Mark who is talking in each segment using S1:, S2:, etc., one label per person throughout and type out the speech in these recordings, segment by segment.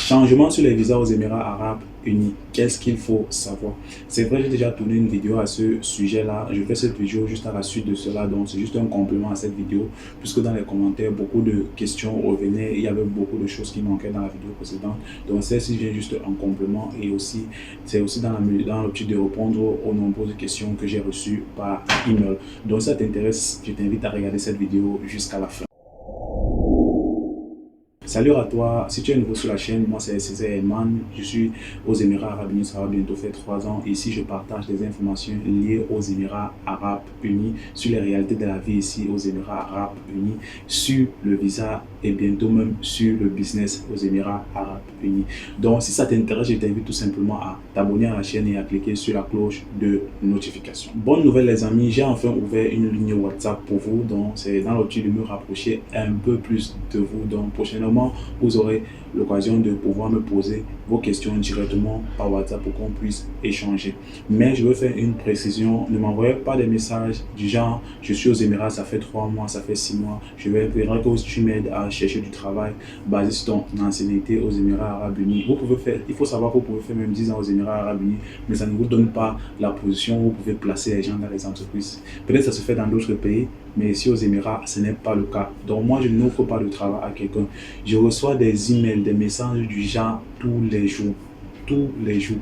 S1: Changement sur les visas aux Émirats Arabes Unis. Qu'est-ce qu'il faut savoir? C'est vrai, j'ai déjà tourné une vidéo à ce sujet-là. Je fais cette vidéo juste à la suite de cela, donc c'est juste un complément à cette vidéo, puisque dans les commentaires, beaucoup de questions revenaient. Il y avait beaucoup de choses qui manquaient dans la vidéo précédente. Donc celle-ci vient juste en complément et aussi, c'est aussi dans l'optique de répondre aux nombreuses questions que j'ai reçues par email. Donc si ça t'intéresse, je t'invite à regarder cette vidéo jusqu'à la fin. Salut à toi, si tu es nouveau sur la chaîne, moi c'est Césaire Herman, je suis aux Émirats Arabes Unis, ça va bientôt faire 3 ans. Ici je partage des informations liées aux Émirats Arabes Unis, sur les réalités de la vie ici aux Émirats Arabes Unis, sur le visa et bientôt même sur le business aux Émirats Arabes Unis. Donc si ça t'intéresse, je t'invite tout simplement à t'abonner à la chaîne et à cliquer sur la cloche de notification. Bonne nouvelle les amis, j'ai enfin ouvert une ligne WhatsApp pour vous, donc c'est dans l'optique de me rapprocher un peu plus de vous. Donc prochainement, vous aurez l'occasion de pouvoir me poser vos questions directement par WhatsApp pour qu'on puisse échanger. Mais je veux faire une précision, ne m'envoyez pas des messages du genre je suis aux Émirats, ça fait 3 mois, ça fait 6 mois, je vais espérer que tu m'aides à chercher du travail basé sur ton ancienneté aux Émirats Arabes Unis. Vous pouvez faire, il faut savoir que vous pouvez faire même 10 ans aux Émirats Arabes Unis, mais ça ne vous donne pas la position où vous pouvez placer les gens dans les entreprises. Peut-être que ça se fait dans d'autres pays, mais ici aux Émirats, ce n'est pas le cas. Donc moi, je n'offre pas de travail à quelqu'un. Je reçois des emails, des messages du genre tous les jours. Tous les jours.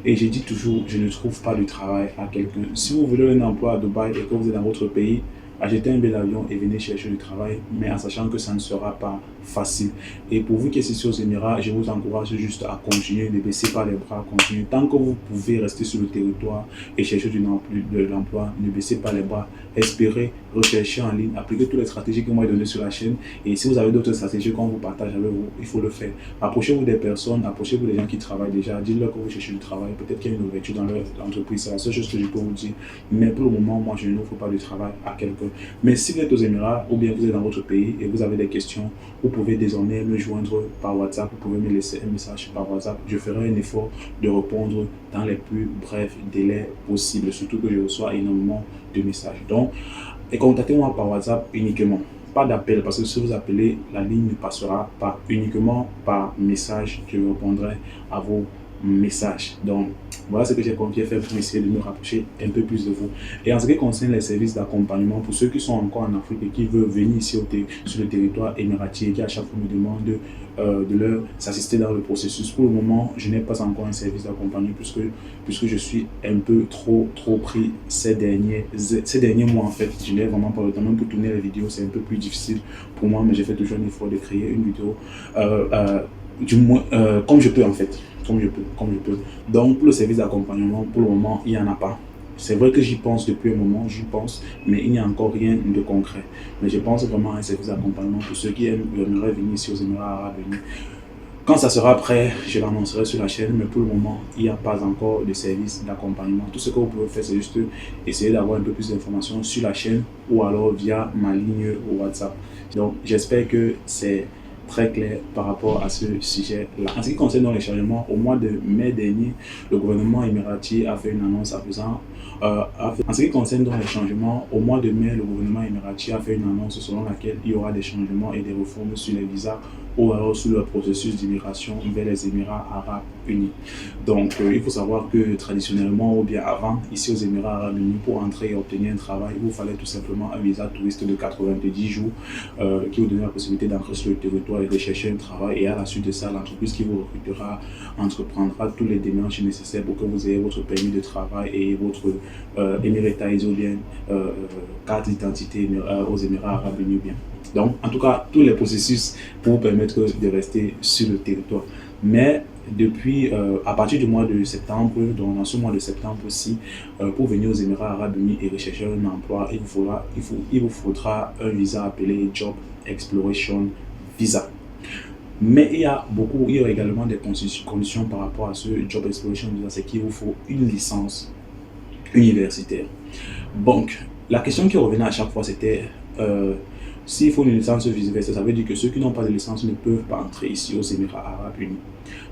S1: Et je dis toujours, je ne trouve pas de travail à quelqu'un. Si vous voulez un emploi à Dubaï et que vous êtes dans votre pays, achetez un billet d'avion et venez chercher du travail, mais en sachant que ça ne sera pas facile. Et pour vous qui êtes ici aux Émirats, je vous encourage juste à continuer, ne baissez pas les bras, continuez. Tant que vous pouvez rester sur le territoire et chercher de l'emploi, ne baissez pas les bras, espérez, recherchez en ligne, appliquez toutes les stratégies que moi j'ai données sur la chaîne. Et si vous avez d'autres stratégies qu'on vous partage avec vous, il faut le faire. Approchez-vous des personnes, approchez-vous des gens qui travaillent déjà, dites-leur que vous cherchez du travail, peut-être qu'il y a une ouverture dans leur entreprise, c'est la seule chose que je peux vous dire. Mais pour le moment, moi je n'offre pas de travail à quelqu'un. Mais si vous êtes aux Émirats ou bien vous êtes dans votre pays et vous avez des questions, vous pouvez désormais me joindre par WhatsApp, vous pouvez me laisser un message par WhatsApp. Je ferai un effort de répondre dans les plus brefs délais possibles, surtout que je reçois énormément de messages. Donc, contactez-moi par WhatsApp uniquement. Pas d'appel, parce que si vous appelez, la ligne ne passera pas, uniquement par message. Je répondrai à vos messages. Donc, voilà ce que j'ai fait pour essayer de me rapprocher un peu plus de vous. Et en ce qui concerne les services d'accompagnement, pour ceux qui sont encore en Afrique et qui veulent venir ici sur le territoire émirati et qui à chaque fois me demandent de leur assister dans le processus, pour le moment, je n'ai pas encore un service d'accompagnement puisque je suis un peu trop pris ces derniers mois en fait. Je n'ai vraiment pas le temps, même pour tourner les vidéos, c'est un peu plus difficile pour moi, mais j'ai fait toujours un effort de créer une vidéo du moins comme je peux en fait. Comme je peux. Donc, pour le service d'accompagnement, pour le moment, il n'y en a pas. C'est vrai que j'y pense depuis un moment, mais il n'y a encore rien de concret. Mais je pense vraiment à un service d'accompagnement pour ceux qui aimeraient venir ici aux Émirats Arabes Unis. Quand ça sera prêt, je l'annoncerai sur la chaîne, mais pour le moment, il n'y a pas encore de service d'accompagnement. Tout ce que vous pouvez faire, c'est juste essayer d'avoir un peu plus d'informations sur la chaîne ou alors via ma ligne WhatsApp. Donc, j'espère que c'est très clair par rapport à ce sujet-là. En ce qui concerne les changements, au mois de mai dernier, le gouvernement émirati a fait une annonce en ce qui concerne les changements, au mois de mai, le gouvernement émirati a fait une annonce selon laquelle il y aura des changements et des réformes sur les visas ou alors sur le processus d'immigration vers les Émirats Arabes Unis. Donc, il faut savoir que traditionnellement, ou bien avant, ici aux Émirats Arabes Unis, pour entrer et obtenir un travail, il vous fallait tout simplement un visa touriste de 90 jours qui vous donnait la possibilité d'entrer sur le territoire et de chercher un travail. Et à la suite de ça, l'entreprise qui vous recrutera entreprendra tous les démarches nécessaires pour que vous ayez votre permis de travail et votre émirataise ou bien carte d'identité aux Émirats Arabes Unis. Bien. Donc, en tout cas, tous les processus pour vous permettre de rester sur le territoire. Mais depuis, à partir du mois de septembre, donc dans ce mois de septembre aussi, pour venir aux Émirats Arabes Unis et rechercher un emploi, il vous faudra un visa appelé Job Exploration Visa. Mais il y a également des conditions par rapport à ce Job Exploration Visa, c'est qu'il vous faut une licence universitaire. Donc, la question qui revenait à chaque fois, c'était s'il faut une licence universitaire, ça veut dire que ceux qui n'ont pas de licence ne peuvent pas entrer ici aux Émirats Arabes Unis.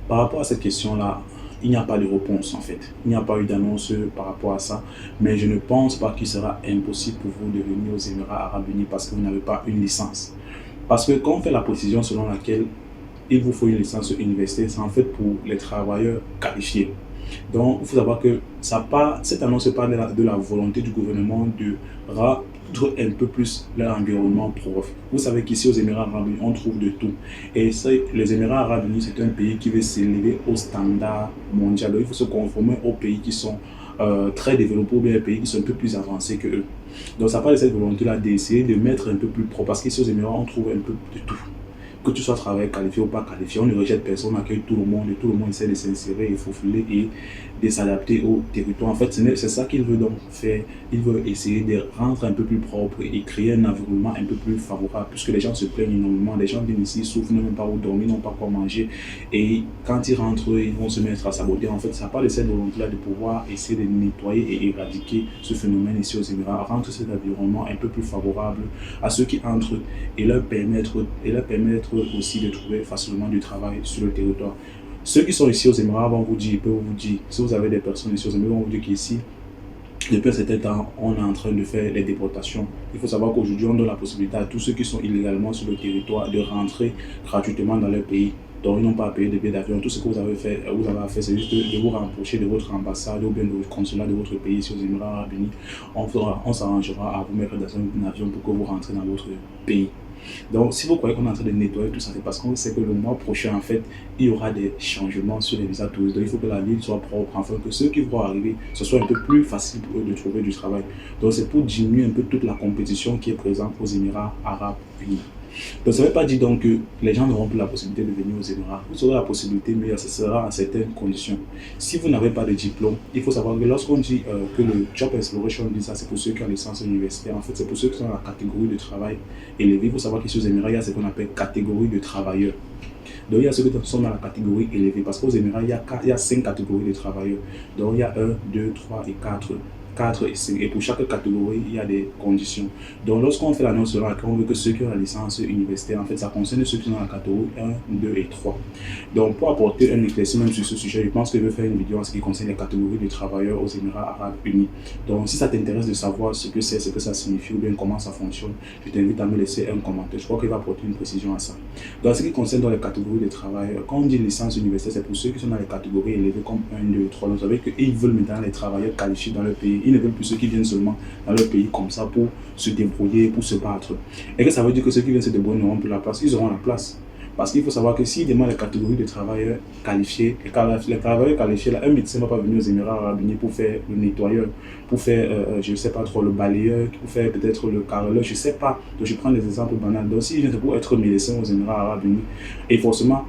S1: Par rapport à cette question-là, il n'y a pas de réponse en fait. Il n'y a pas eu d'annonce par rapport à ça. Mais je ne pense pas qu'il sera impossible pour vous de venir aux Émirats Arabes Unis parce que vous n'avez pas une licence. Parce que quand on fait la précision selon laquelle il vous faut une licence universitaire. C'est en fait pour les travailleurs qualifiés. Donc, il faut savoir que cette annonce part de la volonté du gouvernement de rendre un peu plus l'environnement prof. Vous savez qu'ici aux Émirats Arabes Unis, on trouve de tout. Et ça, les Émirats Arabes Unis, c'est un pays qui veut s'élever au standard mondial. Donc, il faut se conformer aux pays qui sont très développés ou bien les pays qui sont un peu plus avancés que eux. Donc, ça part de cette volonté-là d'essayer de mettre un peu plus propre. Parce qu'ici aux Émirats, on trouve un peu de tout. Que tu sois travailleur qualifié ou pas qualifié, on ne rejette personne, on accueille tout le monde et tout le monde essaie de s'insérer et faufiler et de s'adapter au territoire. En fait, c'est ça qu'il veut donc faire. Il veut essayer de rendre un peu plus propre et créer un environnement un peu plus favorable, puisque les gens se plaignent énormément. Les gens viennent ici, souffrent, n'ont même pas où dormir, n'ont pas quoi manger. Et quand ils rentrent, ils vont se mettre à saboter. En fait, ça part de cette volonté-là de pouvoir essayer de nettoyer et éradiquer ce phénomène ici aux Émirats, rendre cet environnement un peu plus favorable à ceux qui entrent et leur permettre aussi de trouver facilement du travail sur le territoire. Ceux qui sont ici aux Émirats vont vous dire, ils peuvent vous dire, si vous avez des personnes ici aux Émirats, vont vous dire qu'ici, depuis un certain temps, on est en train de faire les déportations. Il faut savoir qu'aujourd'hui, on donne la possibilité à tous ceux qui sont illégalement sur le territoire de rentrer gratuitement dans leur pays. Donc, ils n'ont pas à payer de billets d'avion. Tout ce que vous avez à faire, c'est juste de vous rapprocher de votre ambassade ou bien de votre consulat de votre pays ici aux Émirats Arabes Unis. On s'arrangera à vous mettre dans un avion pour que vous rentrez dans votre pays. Donc, si vous croyez qu'on est en train de nettoyer tout ça, c'est parce qu'on sait que le mois prochain, en fait, il y aura des changements sur les visas touristes. Donc, il faut que la ville soit propre, afin que ceux qui vont arriver, ce soit un peu plus facile pour eux de trouver du travail. Donc, c'est pour diminuer un peu toute la compétition qui est présente aux Émirats Arabes Unis. Donc, ça ne veut pas dire donc que les gens n'auront plus la possibilité de venir aux Émirats. Vous aurez la possibilité, mais ce sera à certaines conditions. Si vous n'avez pas de diplôme, il faut savoir que lorsqu'on dit que le Job Exploration Visa, c'est pour ceux qui ont licence universitaire. En fait, c'est pour ceux qui sont dans la catégorie de travail élevé. Il faut savoir qu'ici aux Émirats, il y a ce qu'on appelle catégorie de travailleurs. Donc, il y a ceux qui sont dans la catégorie élevée. Parce qu'aux Émirats, il y a 5 catégories de travailleurs. Donc, il y a 1, 2, 3 et 4 et 5. Et pour chaque catégorie, il y a des conditions. Donc, lorsqu'on fait l'annonce là, on veut que ceux qui ont la licence universitaire, en fait, ça concerne ceux qui sont dans la catégorie 1, 2 et 3. Donc, pour apporter un éclaircissement sur ce sujet, je pense que je vais faire une vidéo en ce qui concerne les catégories de travailleurs aux Émirats Arabes Unis. Donc, si ça t'intéresse de savoir ce que c'est, ce que ça signifie ou bien comment ça fonctionne, je t'invite à me laisser un commentaire. Je crois qu'il va apporter une précision à ça. Donc, en ce qui concerne dans les catégories de travailleurs, quand on dit licence universitaire, c'est pour ceux qui sont dans les catégories élevées comme 1, 2 et 3. Donc, vous savez qu'ils veulent maintenant les travailleurs qualifiés dans leur pays. Ils ne veulent plus ceux qui viennent seulement dans leur pays comme ça pour se débrouiller, pour se battre. Et que ça veut dire que ceux qui viennent se débrouiller n'auront plus la place, ils auront la place. Parce qu'il faut savoir que s'ils demandent les catégories de travailleurs qualifiés, les travailleurs qualifiés, là, un médecin ne va pas venir aux Émirats Arabes Unis pour faire le nettoyeur, pour faire, je ne sais pas trop, le balayeur, pour faire peut-être le carreleur, je ne sais pas. Donc je prends des exemples banals. Donc s'ils viennent pour être médecin aux Émirats Arabes Unis, et forcément,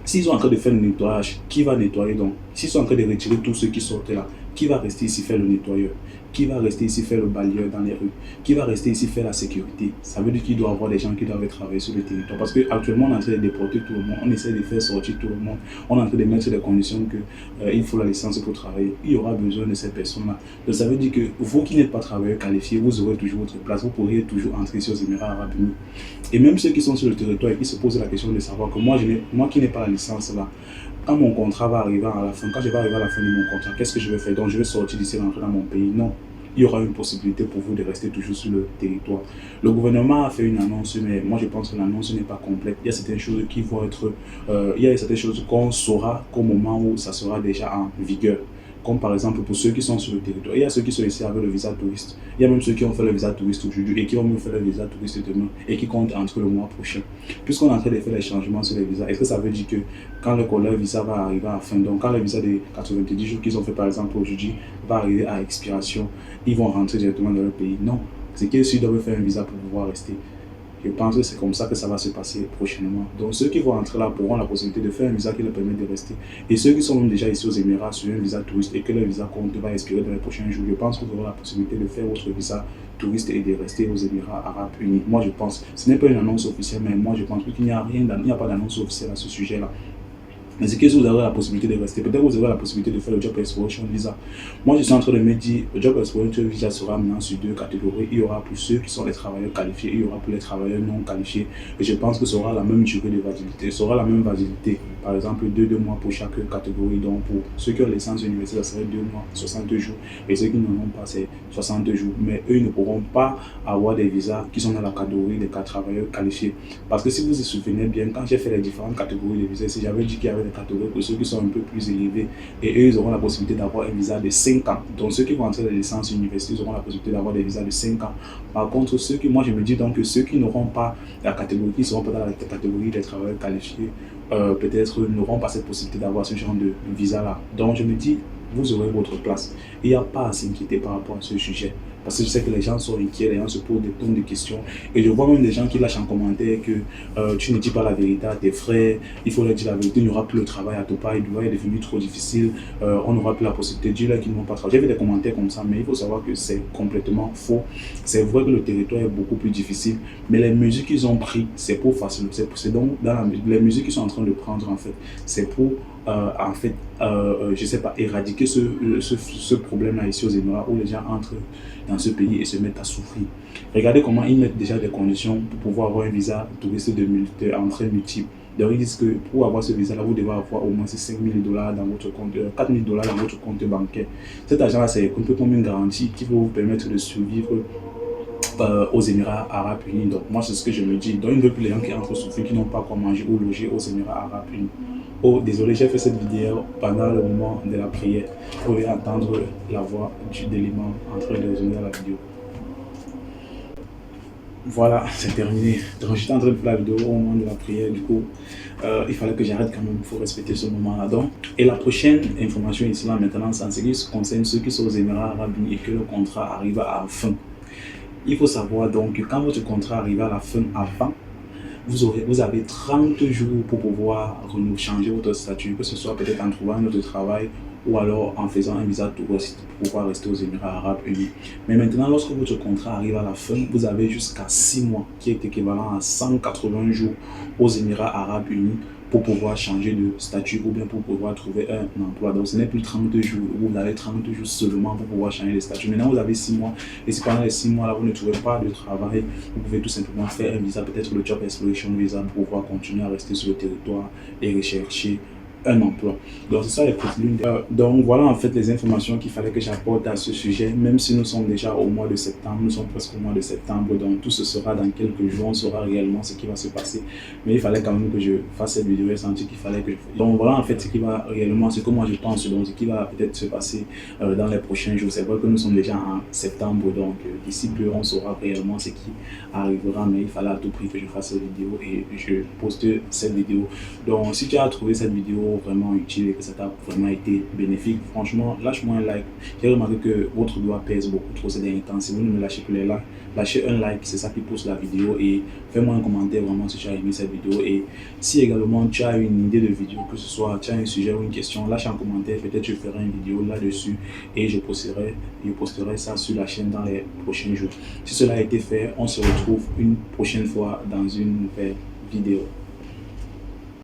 S1: s'ils sont en train de faire le nettoyage, qui va nettoyer donc? S'ils sont en train de retirer tous ceux qui sortent là, qui va rester ici faire le nettoyeur? Qui va rester ici faire le balayeur dans les rues? Qui va rester ici faire la sécurité? Ça veut dire qu'il doit y avoir des gens qui doivent travailler sur le territoire. Parce qu'actuellement, on est en train de déporter tout le monde, on essaie de faire sortir tout le monde, on est en train de mettre des conditions qu'il faut la licence pour travailler. Il y aura besoin de ces personnes-là. Donc ça veut dire que vous qui n'êtes pas travailleur qualifié, vous aurez toujours votre place, vous pourriez toujours entrer sur les Émirats Arabes Unis. Et même ceux qui sont sur le territoire et qui se posent la question de savoir que moi qui n'ai pas la licence là, quand mon contrat va arriver à la fin, quand je vais arriver à la fin de mon contrat, qu'est-ce que je vais faire? Donc je vais sortir d'ici et rentrer dans mon pays? Non. Il y aura une possibilité pour vous de rester toujours sur le territoire. Le gouvernement a fait une annonce, mais moi je pense que l'annonce n'est pas complète. Il y a certaines choses qui vont être, il y a certaines choses qu'on saura qu'au moment où ça sera déjà en vigueur. Comme par exemple pour ceux qui sont sur le territoire. Il y a ceux qui sont ici avec le visa touriste. Il y a même ceux qui ont fait le visa touriste aujourd'hui et qui vont même faire le visa touriste demain et qui comptent entre le mois prochain. Puisqu'on est en train de faire les changements sur les visas, est-ce que ça veut dire que quand leur visa va arriver à la fin, donc quand le visa de 90 jours qu'ils ont fait par exemple aujourd'hui va arriver à expiration, ils vont rentrer directement dans leur pays? Non. C'est qu'ils doivent faire un visa pour pouvoir rester. Je pense que c'est comme ça que ça va se passer prochainement. Donc ceux qui vont entrer là pourront la possibilité de faire un visa qui leur permet de rester. Et ceux qui sont même déjà ici aux Émirats sur un visa touriste et que leur visa compte va expirer dans les prochains jours, je pense que vous aurez la possibilité de faire votre visa touriste et de rester aux Émirats Arabes Unis. Moi je pense, ce n'est pas une annonce officielle, mais moi je pense qu'il n'y a pas d'annonce officielle à ce sujet-là. Mais c'est que si vous avez la possibilité de rester, peut-être vous avez la possibilité de faire le Job Exploration Visa. Moi, je suis en train de me dire, le Job Exploration Visa sera maintenant sur 2 catégories. Il y aura pour ceux qui sont les travailleurs qualifiés, il y aura pour les travailleurs non qualifiés. Et je pense que ce sera la même durée de validité. Ce sera la même validité. Par exemple, 2 mois pour chaque catégorie. Donc, pour ceux qui ont les licence universitaire, ça serait 2 mois, 60 jours. Et ceux qui n'en ont pas, c'est 60 jours. Mais eux, ils ne pourront pas avoir des visas qui sont dans la catégorie des travailleurs qualifiés. Parce que si vous vous souvenez bien, quand j'ai fait les différentes catégories de visas, si j'avais dit qu'il y avait des catégories pour ceux qui sont un peu plus élevés, et eux, ils auront la possibilité d'avoir un visa de 5 ans. Donc, ceux qui vont entrer dans les licences universitaires, ils auront la possibilité d'avoir des visas de 5 ans. Par contre, ceux qui, moi, je me dis donc que ceux qui n'auront pas la catégorie, qui ne seront pas dans la catégorie des travailleurs qualifiés, peut-être n'auront pas cette possibilité d'avoir ce genre de visa-là. Donc, je me dis, vous aurez votre place. Il n'y a pas à s'inquiéter par rapport à ce sujet. Parce que je sais que les gens sont inquiets, les gens se posent des tonnes de questions. Et je vois même des gens qui lâchent en commentaire que tu ne dis pas la vérité à tes frères, il faut leur dire la vérité, il n'y aura plus le travail à Topa, Dubaï est devenu trop difficile, on n'aura plus la possibilité de dire là qu'ils ne vont pas travailler. J'ai vu des commentaires comme ça, mais il faut savoir que c'est complètement faux. C'est vrai que le territoire est beaucoup plus difficile, mais les mesures qu'ils ont prises, c'est pour faciliter. C'est donc dans les mesures qu'ils sont en train de prendre, en fait, c'est pour je sais pas, éradiquer ce problème-là ici aux Émirats où les gens entrent dans ce pays et se mettent à souffrir. Regardez comment ils mettent déjà des conditions pour pouvoir avoir un visa touriste d'entrée multiple. Donc ils disent que pour avoir ce visa-là, vous devez avoir au moins 5 000 dollars dans votre compte, 4 000 dollars dans votre compte bancaire. Cet argent-là, c'est un peu comme une garantie qui va vous permettre de survivre aux Émirats Arabes Unis. Donc moi, c'est ce que je me dis. Donc il ne veut plus les gens qui entrent souffrir, qui n'ont pas quoi manger ou loger aux Émirats Arabes Unis. Oh, désolé, j'ai fait cette vidéo pendant le moment de la prière. Vous pouvez entendre la voix de l'imam en train de résumer la vidéo. Voilà, c'est terminé. Donc j'étais en train de faire la vidéo au moment de la prière. Du coup, il fallait que j'arrête quand même. Il faut respecter ce moment-là. Donc, et la prochaine information ici là maintenant, c'est en ce qui concerne ceux qui sont aux Émirats Arabes Unis et que le contrat arrive à la fin. Il faut savoir donc que quand votre contrat arrive à la fin avant, vous avez 30 jours pour pouvoir changer votre statut, que ce soit peut-être en trouvant un autre travail ou alors en faisant un visa touriste pour pouvoir rester aux Émirats Arabes Unis. Mais maintenant, lorsque votre contrat arrive à la fin, vous avez jusqu'à 6 mois, qui est équivalent à 180 jours aux Émirats Arabes Unis pour pouvoir changer de statut ou bien pour pouvoir trouver un emploi. Donc ce n'est plus 30 jours, vous avez 30 jours seulement pour pouvoir changer de statut. Maintenant vous avez 6 mois et si pendant les 6 mois là vous ne trouvez pas de travail, vous pouvez tout simplement faire un visa, peut-être le Job Exploration Visa pour pouvoir continuer à rester sur le territoire et rechercher un emploi. Donc c'est ça les petites lunes. Donc voilà en fait les informations qu'il fallait que j'apporte à ce sujet, même si nous sommes déjà au mois de septembre, nous sommes presque au mois de septembre, donc tout ce sera dans quelques jours, on saura réellement ce qui va se passer. Mais il fallait quand même que je fasse cette vidéo, j'ai senti qu'il fallait que je... Donc voilà en fait ce qui va réellement, ce que moi je pense, donc ce qui va peut-être se passer dans les prochains jours. C'est vrai que nous sommes déjà en septembre, donc d'ici peu on saura réellement ce qui arrivera, mais il fallait à tout prix que je fasse cette vidéo et je poste cette vidéo. Donc si tu as trouvé cette vidéo vraiment utile et que ça t'a vraiment été bénéfique, franchement, lâche-moi un like. J'ai remarqué que votre doigt pèse beaucoup trop ces derniers temps. Si vous ne me lâchez plus les likes, lâchez un like, c'est ça qui pousse la vidéo et fais-moi un commentaire vraiment si tu as aimé cette vidéo. Et si également tu as une idée de vidéo, que ce soit tu as un sujet ou une question, lâche un commentaire, peut-être je ferai une vidéo là-dessus et je posterai ça sur la chaîne dans les prochains jours. Si cela a été fait, on se retrouve une prochaine fois dans une nouvelle vidéo.